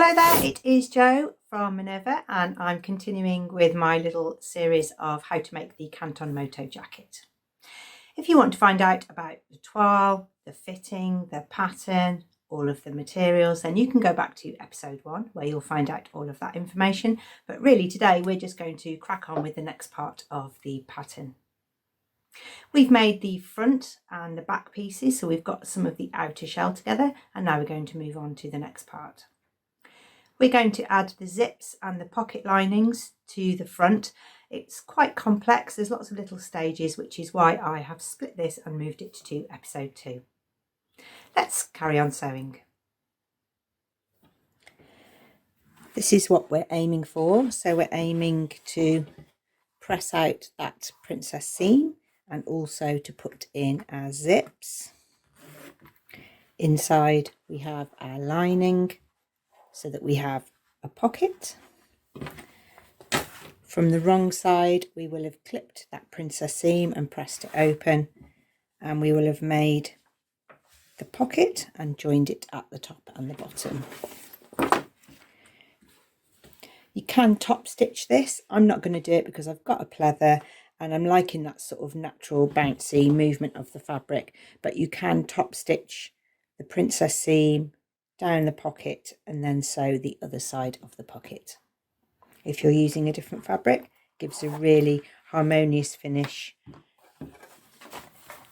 Hello there, it is Jo from Minerva and I'm continuing with my little series of how to make the Cashmerette Moto Jacket. If you want to find out about the toile, the fitting, the pattern, all of the materials, then you can go back to episode 1 where you'll find out all of that information. But really today we're just going to crack on with the next part of the pattern. We've made the front and the back pieces, so we've got some of the outer shell together, and now we're going to move on to the next part. We're going to add the zips and the pocket linings to the front. It's quite complex, there's lots of little stages, which is why I have split this and moved it to episode 2. Let's carry on sewing. This is what we're aiming for. So we're aiming to press out that princess seam and also to put in our zips. Inside we have our lining so that we have a pocket. From the wrong side we will have clipped that princess seam and pressed it open, and we will have made the pocket and joined it at the top and the bottom. You can top stitch this. I'm not going to do it because I've got a pleather and I'm liking that sort of natural bouncy movement of the fabric, but you can top stitch the princess seam down the pocket and then sew the other side of the pocket. If you're using a different fabric, it gives a really harmonious finish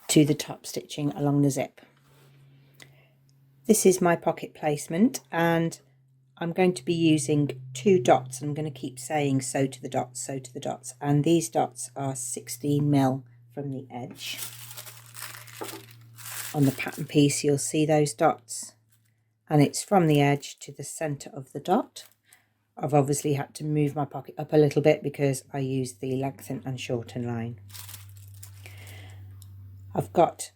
to the top stitching along the zip. This is my pocket placement and I'm going to be using 2 dots. I'm going to keep saying sew to the dots, sew to the dots, and these dots are 16mm from the edge. On the pattern piece you'll see those dots, and it's from the edge to the centre of the dot. I've obviously had to move my pocket up a little bit because I used the lengthen and shorten line. I've got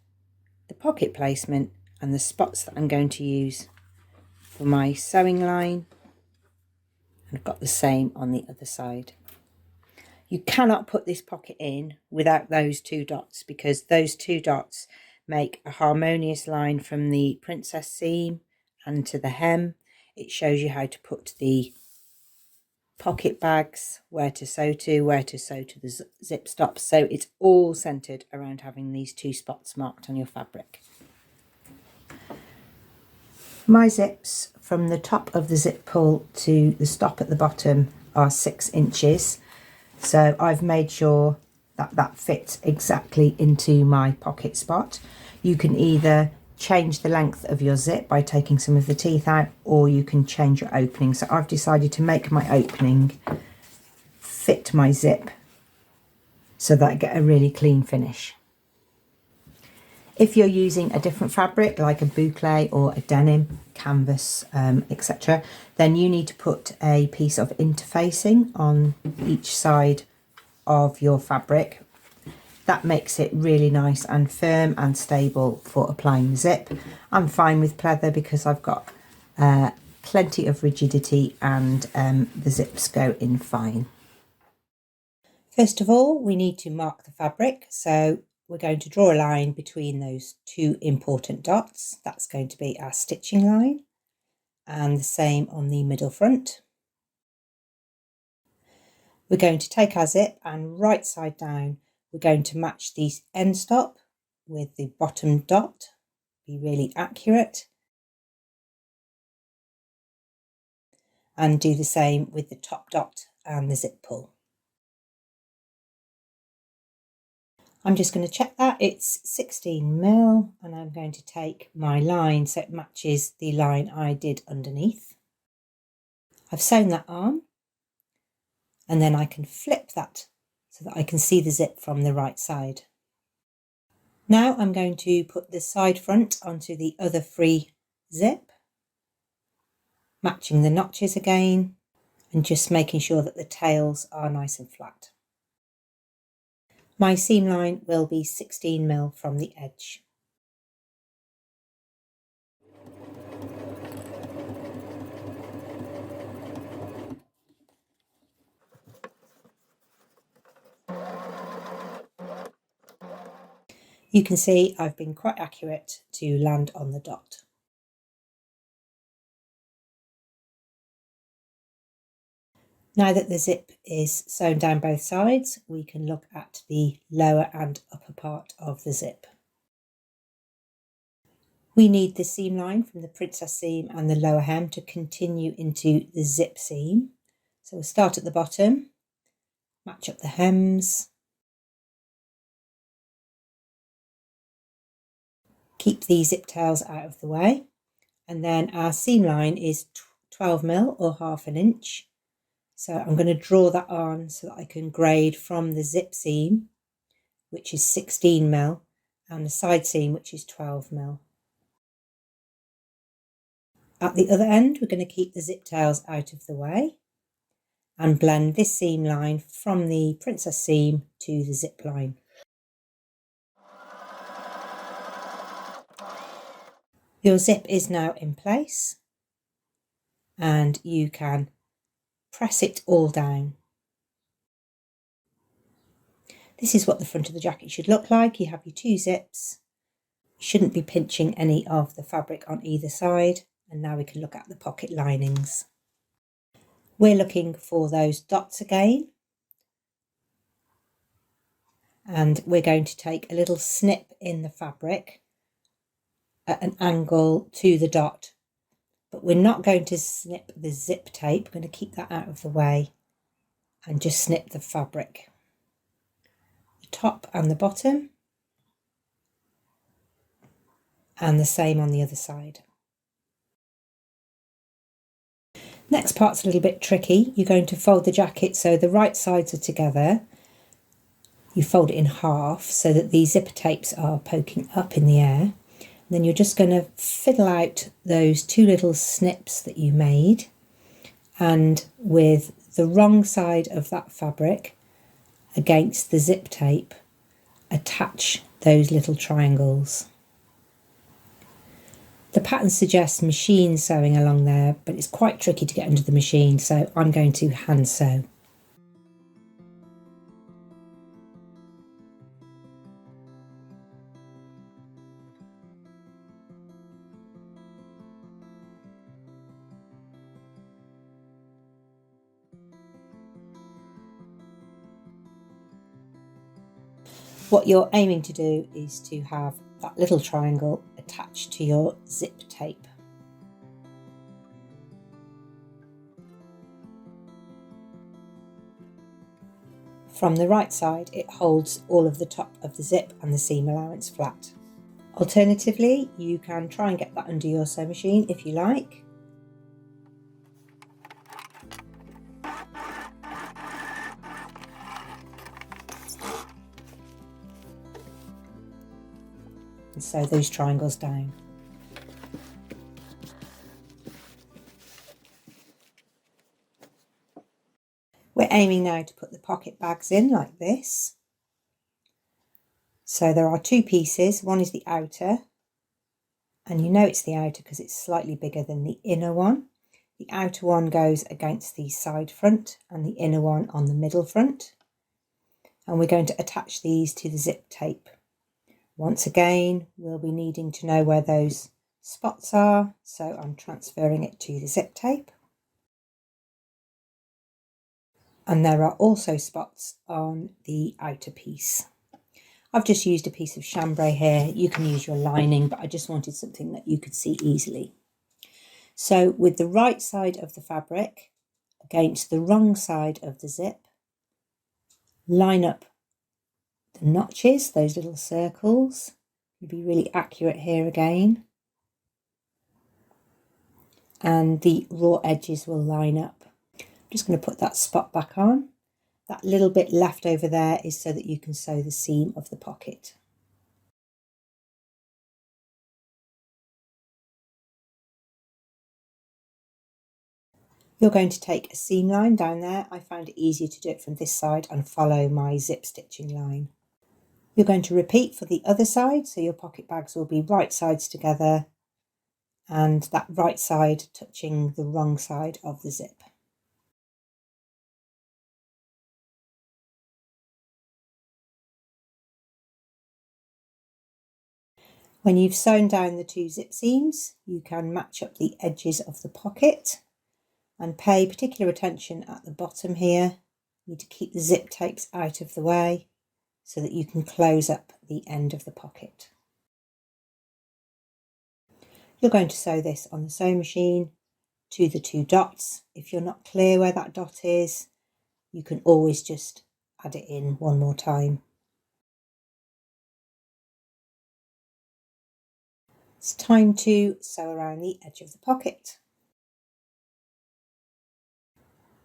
the pocket placement and the spots that I'm going to use for my sewing line, and I've got the same on the other side. You cannot put this pocket in without those 2 dots because those 2 dots make a harmonious line from the princess seam and to the hem. It shows you how to put the pocket bags, where to sew to the zip stops. So it's all centered around having these 2 spots marked on your fabric. My zips from the top of the zip pull to the stop at the bottom are 6 inches. So I've made sure that that fits exactly into my pocket spot. You can either change the length of your zip by taking some of the teeth out, or you can change your opening. So I've decided to make my opening fit my zip so that I get a really clean finish. If you're using a different fabric like a boucle or a denim, canvas, etc., then you need to put a piece of interfacing on each side of your fabric. That makes it really nice and firm and stable for applying the zip. I'm fine with pleather because I've got plenty of rigidity and the zips go in fine. First of all, we need to mark the fabric. So we're going to draw a line between those 2 important dots. That's going to be our stitching line, and the same on the middle front. We're going to take our zip and right side down we're going to match the end stop with the bottom dot, be really accurate, and do the same with the top dot and the zip pull. I'm just going to check that it's 16mm, and I'm going to take my line so it matches the line I did underneath. I've sewn that on, and then I can flip that so that I can see the zip from the right side. Now I'm going to put the side front onto the other free zip, matching the notches again and just making sure that the tails are nice and flat. My seam line will be 16mm from the edge. You can see I've been quite accurate to land on the dot. Now that the zip is sewn down both sides, we can look at the lower and upper part of the zip. We need the seam line from the princess seam and the lower hem to continue into the zip seam. So we'll start at the bottom, match up the hems, keep the zip tails out of the way, and then our seam line is 12mm or ½ inch. So I'm going to draw that on so that I can grade from the zip seam, which is 16mm, and the side seam, which is 12mm. At the other end, we're going to keep the zip tails out of the way and blend this seam line from the princess seam to the zip line. Your zip is now in place and you can press it all down. This is what the front of the jacket should look like. You have your 2 zips. You shouldn't be pinching any of the fabric on either side. And now we can look at the pocket linings. We're looking for those dots again. And we're going to take a little snip in the fabric at an angle to the dot. But we're not going to snip the zip tape. We're going to keep that out of the way and just snip the fabric. The top and the bottom. And the same on the other side. Next part's a little bit tricky. You're going to fold the jacket so the right sides are together. You fold it in half so that the zipper tapes are poking up in the air. And then you're just going to fiddle out those 2 little snips that you made, and with the wrong side of that fabric against the zip tape, attach those little triangles. The pattern suggests machine sewing along there, but it's quite tricky to get under the machine, so I'm going to hand sew. What you're aiming to do is to have that little triangle attached to your zip tape. From the right side, it holds all of the top of the zip and the seam allowance flat. Alternatively, you can try and get that under your sewing machine if you like. And sew those triangles down. We're aiming now to put the pocket bags in like this. So there are 2 pieces. One is the outer, and you know it's the outer because it's slightly bigger than the inner one. The outer one goes against the side front and the inner one on the middle front. And we're going to attach these to the zip tape. Once again, we'll be needing to know where those spots are, so I'm transferring it to the zip tape. And there are also spots on the outer piece. I've just used a piece of chambray here. You can use your lining, but I just wanted something that you could see easily. So with the right side of the fabric against the wrong side of the zip, line up the notches, those little circles. You'll be really accurate here again. And the raw edges will line up. I'm just going to put that spot back on. That little bit left over there is so that you can sew the seam of the pocket. You're going to take a seam line down there. I found it easier to do it from this side and follow my zip stitching line. You're going to repeat for the other side, so your pocket bags will be right sides together and that right side touching the wrong side of the zip. When you've sewn down the 2 zip seams, you can match up the edges of the pocket. And pay particular attention at the bottom here. You need to keep the zip tapes out of the way so that you can close up the end of the pocket. You're going to sew this on the sewing machine to the 2 dots. If you're not clear where that dot is, you can always just add it in one more time. It's time to sew around the edge of the pocket.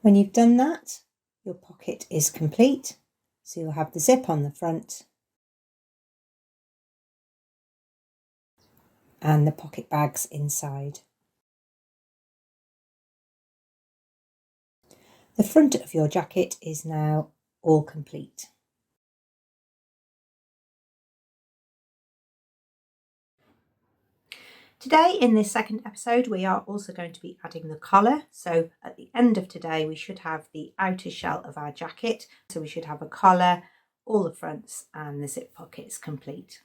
When you've done that, your pocket is complete. So you'll have the zip on the front and the pocket bags inside. The front of your jacket is now all complete. Today, in this second episode, we are also going to be adding the collar. So at the end of today, we should have the outer shell of our jacket. So we should have a collar, all the fronts and the zip pockets complete.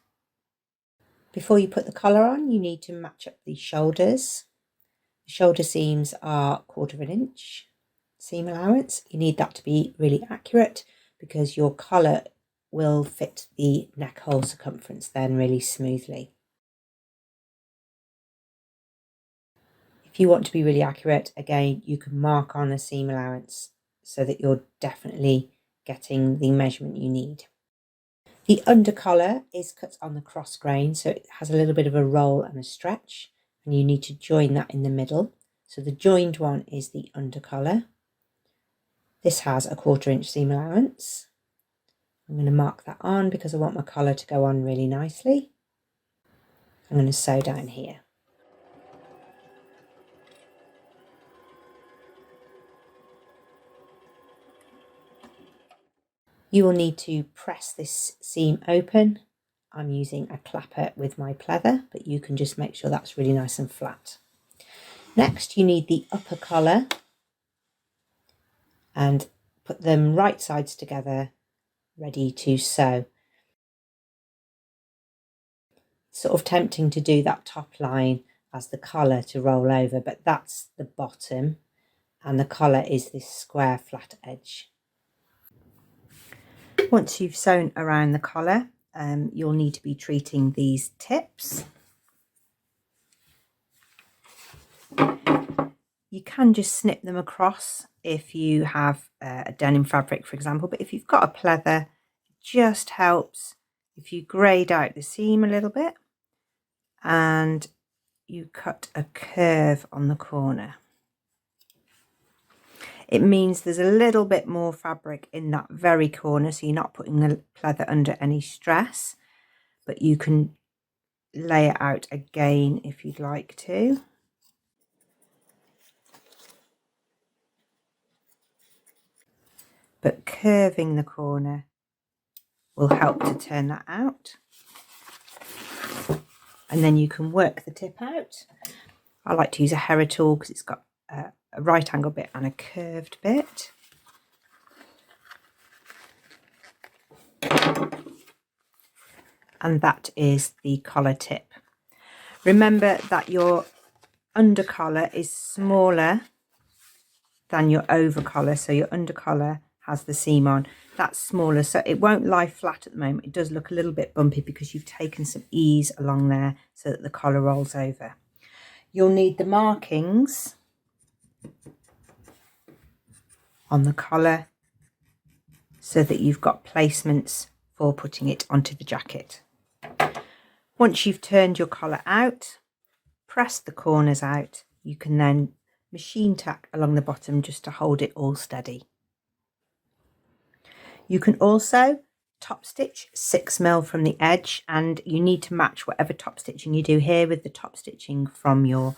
Before you put the collar on, you need to match up the shoulders. The shoulder seams are 1/4 inch seam allowance. You need that to be really accurate because your collar will fit the neck hole circumference then really smoothly. If you want to be really accurate, again, you can mark on a seam allowance so that you're definitely getting the measurement you need. The under collar is cut on the cross grain, so it has a little bit of a roll and a stretch, and you need to join that in the middle. So the joined one is the under collar. This has a 1/4 inch seam allowance. I'm going to mark that on because I want my collar to go on really nicely. I'm going to sew down here. You will need to press this seam open. I'm using a clapper with my pleather, but you can just make sure that's really nice and flat. Next, you need the upper collar and put them right sides together, ready to sew. Sort of tempting to do that top line as the collar to roll over, but that's the bottom and the collar is this square flat edge. Once you've sewn around the collar, you'll need to be treating these tips. You can just snip them across if you have a denim fabric, for example, but if you've got a pleather, it just helps if you grade out the seam a little bit and you cut a curve on the corner. It means there's a little bit more fabric in that very corner, so you're not putting the pleather under any stress, but you can lay it out again if you'd like to. But curving the corner will help to turn that out. And then you can work the tip out. I like to use a Hera tool because it's got a right angle bit and a curved bit. And that is the collar tip. Remember that your under collar is smaller than your over collar, so your under collar has the seam on. That's smaller, so it won't lie flat at the moment. It does look a little bit bumpy because you've taken some ease along there so that the collar rolls over. You'll need the markings on the collar so that you've got placements for putting it onto the jacket. Once you've turned your collar out, press the corners out, you can then machine tack along the bottom just to hold it all steady. You can also top stitch 6mm from the edge, and you need to match whatever top stitching you do here with the top stitching from your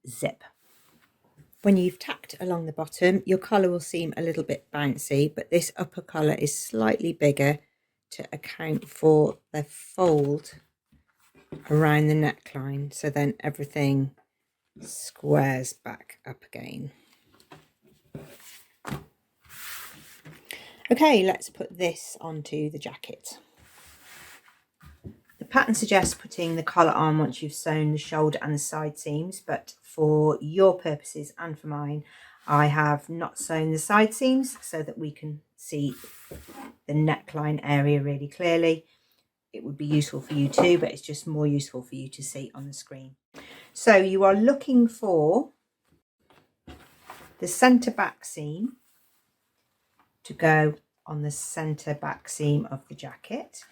zip. When you've tacked along the bottom, your collar will seem a little bit bouncy, but this upper collar is slightly bigger to account for the fold around the neckline, so then everything squares back up again. Okay, let's put this onto the jacket. The pattern suggests putting the collar on once you've sewn the shoulder and the side seams, but for your purposes and for mine, I have not sewn the side seams so that we can see the neckline area really clearly. It would be useful for you too, but it's just more useful for you to see on the screen. So you are looking for the centre back seam to go on the centre back seam of the jacket.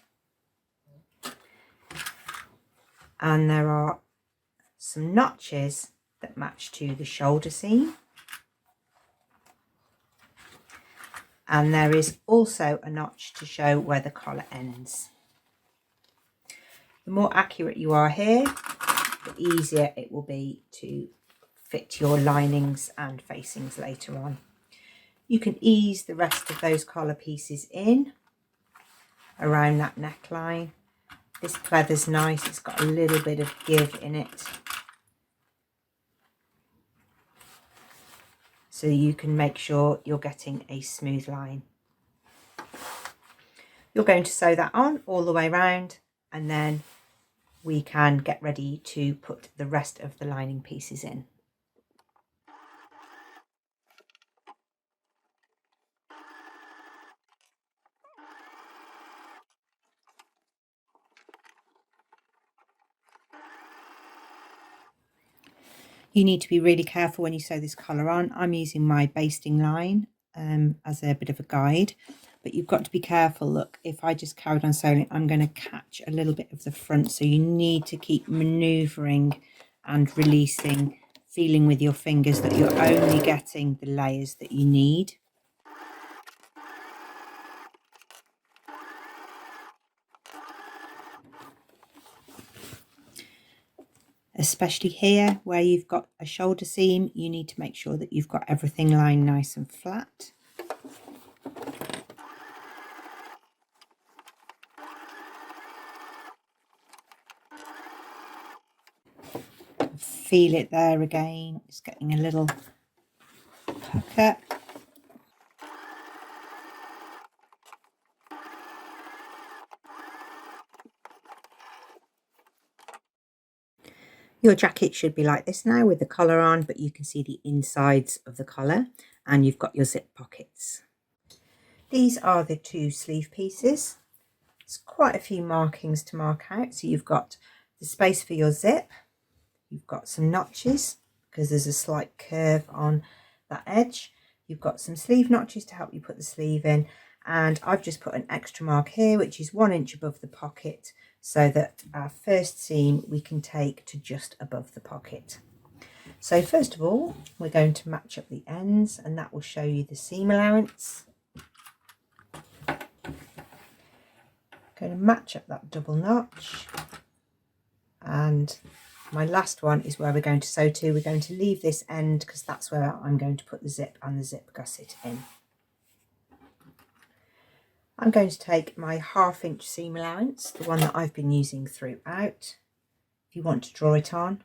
And there are some notches that match to the shoulder seam. And there is also a notch to show where the collar ends. The more accurate you are here, the easier it will be to fit your linings and facings later on. You can ease the rest of those collar pieces in around that neckline. This pleather's nice, it's got a little bit of give in it. So you can make sure you're getting a smooth line. You're going to sew that on all the way around, and then we can get ready to put the rest of the lining pieces in. You need to be really careful when you sew this collar on. I'm using my basting line as a bit of a guide, but you've got to be careful. Look, if I just carried on sewing, I'm going to catch a little bit of the front, so you need to keep manoeuvring and releasing, feeling with your fingers that you're only getting the layers that you need. Especially here where you've got a shoulder seam, you need to make sure that you've got everything lying nice and flat. Feel it there again, it's getting a little pucker. Your jacket should be like this now with the collar on, but you can see the insides of the collar, and you've got your zip pockets. These are the two sleeve pieces. There's quite a few markings to mark out. So you've got the space for your zip, you've got some notches because there's a slight curve on that edge. You've got some sleeve notches to help you put the sleeve in, and I've just put an extra mark here which is 1 inch above the pocket, so that our first seam we can take to just above the pocket. So first of all, we're going to match up the ends, and that will show you the seam allowance. Going to match up that double notch, and my last one is where we're going to sew to. We're going to leave this end because that's where I'm going to put the zip and the zip gusset in. I'm going to take my 1/2 inch seam allowance, the one that I've been using throughout. If you want to draw it on,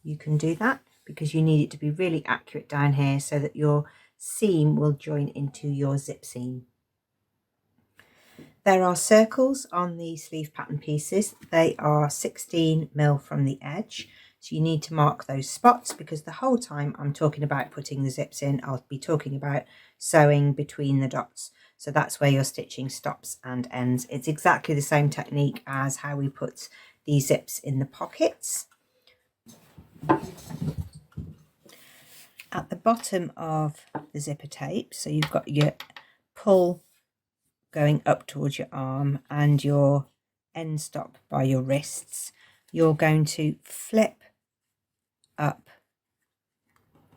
you can do that, because you need it to be really accurate down here so that your seam will join into your zip seam. There are circles on the sleeve pattern pieces. They are 16mm from the edge. So you need to mark those spots, because the whole time I'm talking about putting the zips in, I'll be talking about sewing between the dots. So that's where your stitching stops and ends. It's exactly the same technique as how we put the zips in the pockets. At the bottom of the zipper tape, so you've got your pull going up towards your arm and your end stop by your wrists, you're going to flip up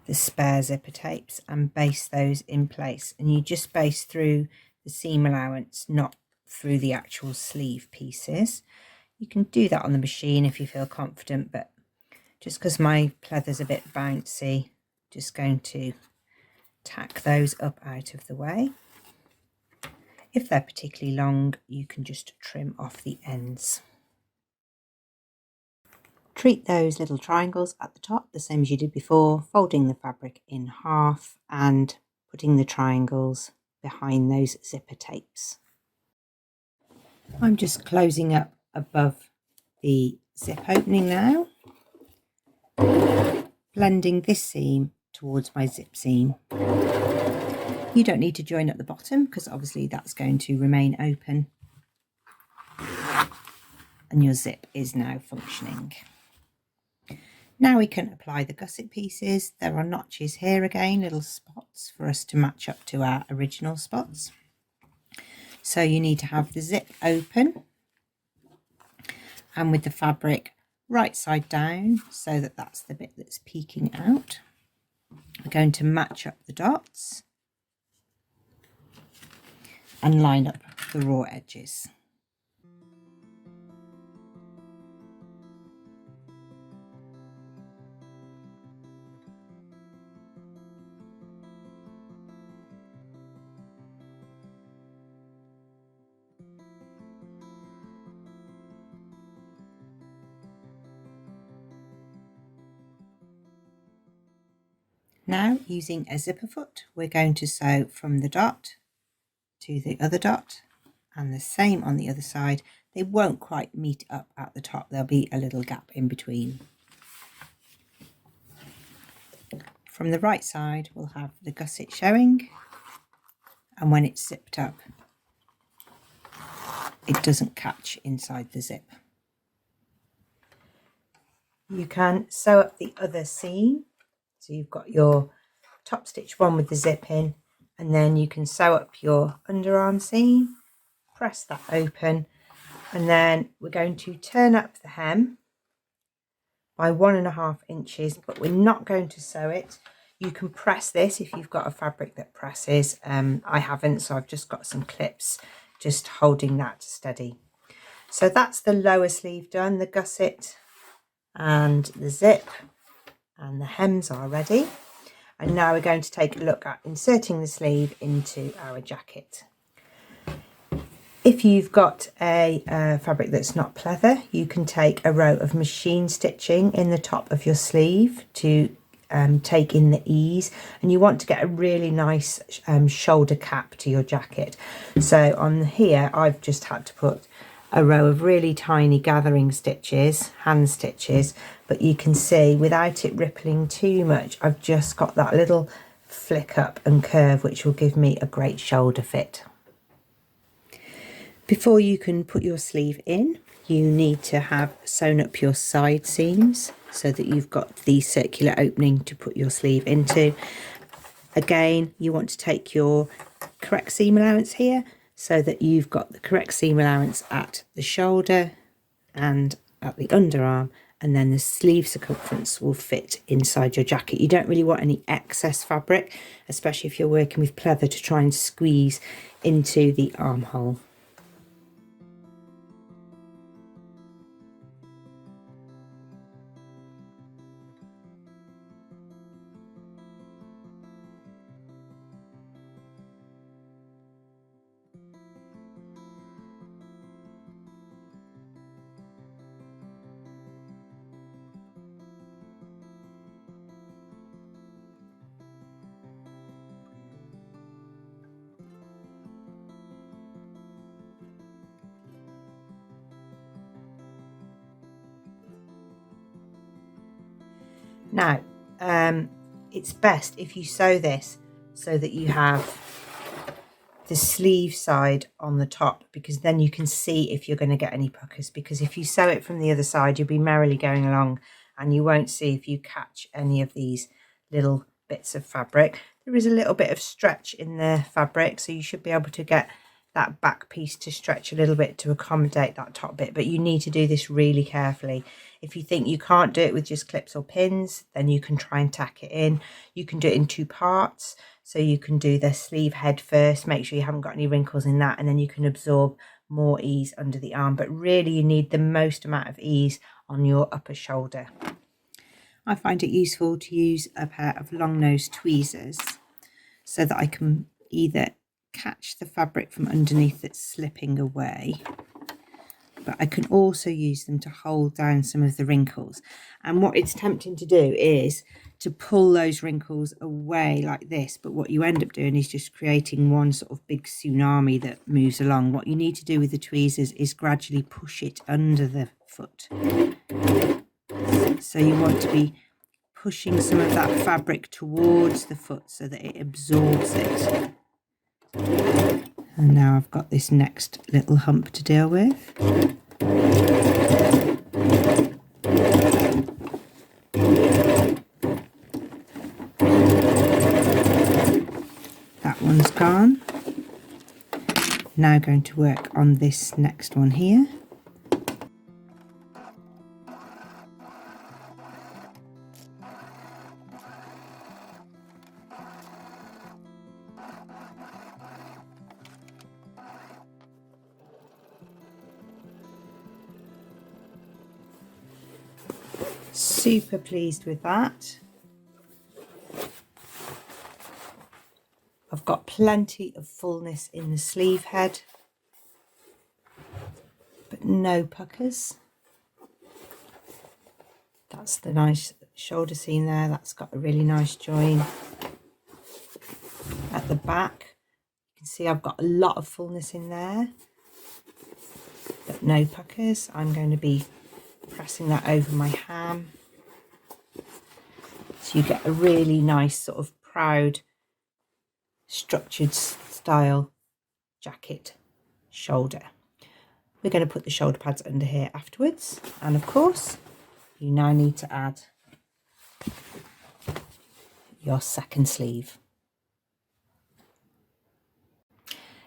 the spare zipper tapes and baste those in place, and you just baste through the seam allowance, not through the actual sleeve pieces. You can do that on the machine if you feel confident, but just because my pleather's a bit bouncy, just going to tack those up out of the way. If they're particularly long, you can just trim off the ends. Treat those little triangles at the top the same as you did before, folding the fabric in half and putting the triangles behind those zipper tapes. I'm just closing up above the zip opening now, blending this seam towards my zip seam. You don't need to join up the bottom because obviously that's going to remain open, and your zip is now functioning. Now we can apply the gusset pieces. There are notches here again, little spots for us to match up to our original spots. So you need to have the zip open and with the fabric right side down, so that that's the bit that's peeking out. We're going to match up the dots and line up the raw edges. Now, using a zipper foot, we're going to sew from the dot to the other dot, and the same on the other side. They won't quite meet up at the top, there'll be a little gap in between. From the right side, we'll have the gusset showing, and when it's zipped up, it doesn't catch inside the zip. You can sew up the other seam. So you've got your top stitch one with the zip in, and then you can sew up your underarm seam, press that open, and then we're going to turn up the hem by 1.5 inches, but we're not going to sew it. You can press this if you've got a fabric that presses. I haven't, so I've just got some clips just holding that steady. So that's the lower sleeve done, the gusset and the zip. And the hems are ready, and now we're going to take a look at inserting the sleeve into our jacket. If you've got a fabric that's not pleather, you can take a row of machine stitching in the top of your sleeve to take in the ease, and you want to get a really nice shoulder cap to your jacket. So on here I've just had to put a row of really tiny gathering stitches, hand stitches, but you can see without it rippling too much, I've just got that little flick up and curve which will give me a great shoulder fit. Before you can put your sleeve in, you need to have sewn up your side seams so that you've got the circular opening to put your sleeve into. Again, you want to take your correct seam allowance here, so that you've got the correct seam allowance at the shoulder and at the underarm, and then the sleeve circumference will fit inside your jacket. You don't really want any excess fabric, especially if you're working with pleather, to try and squeeze into the armhole. Now, it's best if you sew this so that you have the sleeve side on the top, because then you can see if you're going to get any puckers, because if you sew it from the other side, you'll be merrily going along and you won't see if you catch any of these little bits of fabric. There is a little bit of stretch in the fabric, so you should be able to get that back piece to stretch a little bit to accommodate that top bit, but you need to do this really carefully. If you think you can't do it with just clips or pins, then you can try and tack it in. You can do it in 2 parts, so you can do the sleeve head first, make sure you haven't got any wrinkles in that, and then you can absorb more ease under the arm, but really you need the most amount of ease on your upper shoulder. I find it useful to use a pair of long nose tweezers so that I can either catch the fabric from underneath that's slipping away, but I can also use them to hold down some of the wrinkles. And what it's tempting to do is to pull those wrinkles away like this, but what you end up doing is just creating one sort of big tsunami that moves along. What you need to do with the tweezers is gradually push it under the foot. So you want to be pushing some of that fabric towards the foot so that it absorbs it. And now I've got this next little hump to deal with. That one's gone. Now going to work on this next one here. Super pleased with that. I've got plenty of fullness in the sleeve head, but no puckers. That's the nice shoulder seam there. That's got a really nice join at the back. You can see I've got a lot of fullness in there, but no puckers. I'm going to be pressing that over my ham. So you get a really nice sort of proud, structured style jacket shoulder. We're going to put the shoulder pads under here afterwards. And of course, you now need to add your second sleeve.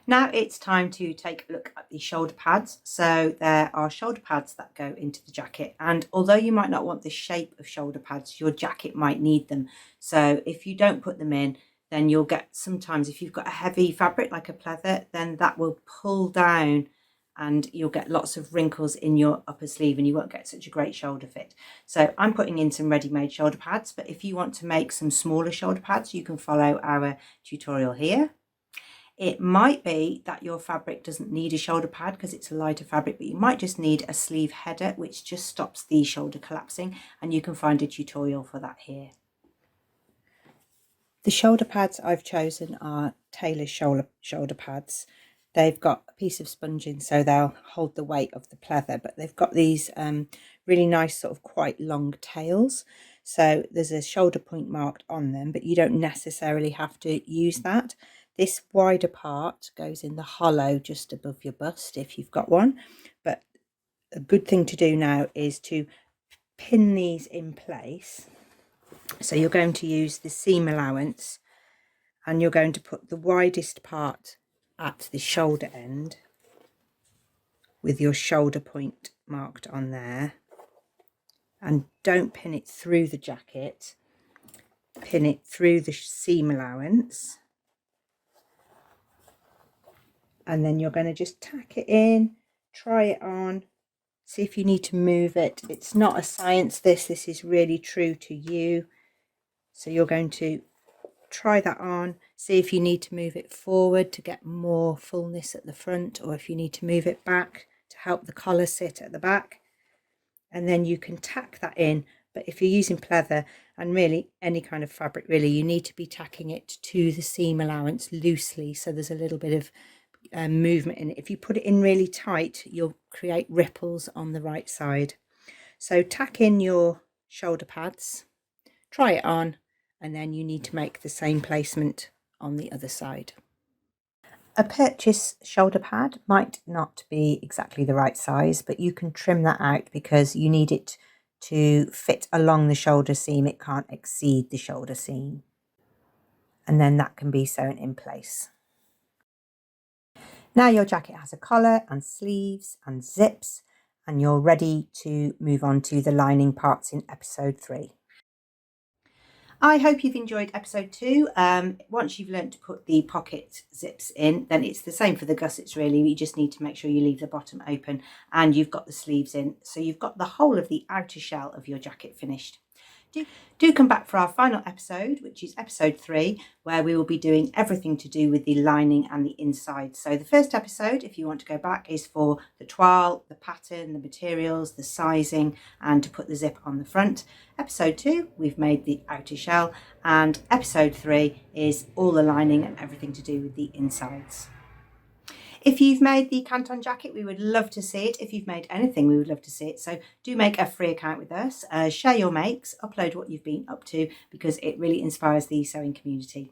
Now it's time to take a look at the shoulder pads. So there are shoulder pads that go into the jacket, and although you might not want the shape of shoulder pads, your jacket might need them. So if you don't put them in, then you'll get, sometimes if you've got a heavy fabric like a pleather, then that will pull down and you'll get lots of wrinkles in your upper sleeve and you won't get such a great shoulder fit. So I'm putting in some ready-made shoulder pads, but if you want to make some smaller shoulder pads, you can follow our tutorial here. It might be that your fabric doesn't need a shoulder pad because it's a lighter fabric, but you might just need a sleeve header, which just stops the shoulder collapsing, and you can find a tutorial for that here. The shoulder pads I've chosen are tailor shoulder pads. They've got a piece of sponging so they'll hold the weight of the pleather, but they've got these really nice sort of quite long tails. So there's a shoulder point marked on them, but you don't necessarily have to use that. This wider part goes in the hollow just above your bust if you've got one. But a good thing to do now is to pin these in place. So you're going to use the seam allowance and you're going to put the widest part at the shoulder end with your shoulder point marked on there. And don't pin it through the jacket, pin it through the seam allowance. And then you're going to just tack it in, try it on, see if you need to move it. It's not a science, this is really true to you. So you're going to try that on, see if you need to move it forward to get more fullness at the front, or if you need to move it back to help the collar sit at the back. And then you can tack that in. But if you're using pleather and really any kind of fabric, really, you need to be tacking it to the seam allowance loosely, so there's a little bit of movement in it. If you put it in really tight, you'll create ripples on the right side. So tack in your shoulder pads, try it on, and then you need to make the same placement on the other side. A purchase shoulder pad might not be exactly the right size, but you can trim that out because you need it to fit along the shoulder seam. It can't exceed the shoulder seam. And then that can be sewn in place. Now your jacket has a collar and sleeves and zips, and you're ready to move on to the lining parts in episode 3. I hope you've enjoyed episode 2. Once you've learnt to put the pocket zips in, then it's the same for the gussets really. You just need to make sure you leave the bottom open and you've got the sleeves in. So you've got the whole of the outer shell of your jacket finished. Do come back for our final episode, which is episode 3, where we will be doing everything to do with the lining and the inside. So the first episode, if you want to go back, is for the toile, the pattern, the materials, the sizing, and to put the zip on the front. Episode 2, we've made the outer shell, and episode 3 is all the lining and everything to do with the insides. If you've made the Canton jacket, we would love to see it. If you've made anything, we would love to see it. So do make a free account with us, share your makes, upload what you've been up to, because it really inspires the sewing community.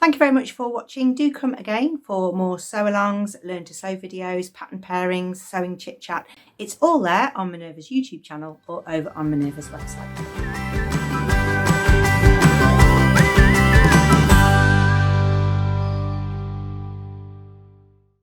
Thank you very much for watching. Do come again for more sew-alongs, learn to sew videos, pattern pairings, sewing chit chat. It's all there on Minerva's YouTube channel or over on Minerva's website.